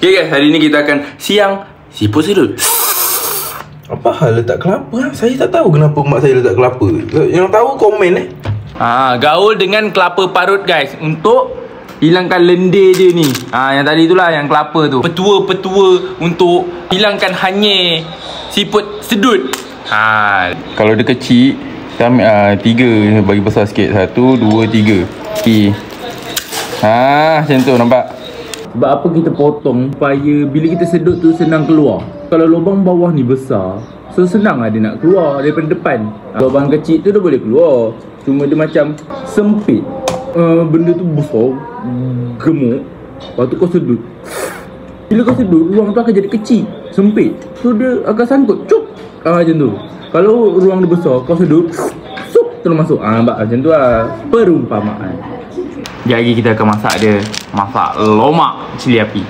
Okay guys, hari ni kita akan siang siput sedut. Apa hal letak kelapa? Saya tak tahu kenapa mak saya letak kelapa. Yang tahu komen Gaul dengan kelapa parut guys, untuk hilangkan lendir dia ni. Yang tadi itulah yang kelapa tu. Petua-petua untuk hilangkan hanyir siput sedut. Kalau dia kecil, kita ambil 3, bagi besar sikit. 1, 2, 3. Okay. Macam tu, nampak? Sebab apa kita potong? Supaya bila kita sedut tu senang keluar. Kalau lubang bawah ni besar, so senang lah dia nak keluar daripada depan. Lubang kecil tu dia boleh keluar, cuma dia macam sempit. Benda tu besar, gemuk, lepas tu kau sedut. Bila kau sedut, ruang tu akan jadi kecil, sempit. So dia akan sangkut, cuk. Macam tu. Kalau ruang dia besar, kau sedut, sup, terus masuk. Nampak macam tu lah. Perumpamaan. Sekejap lagi kita akan masak dia. Masak lomak cili api.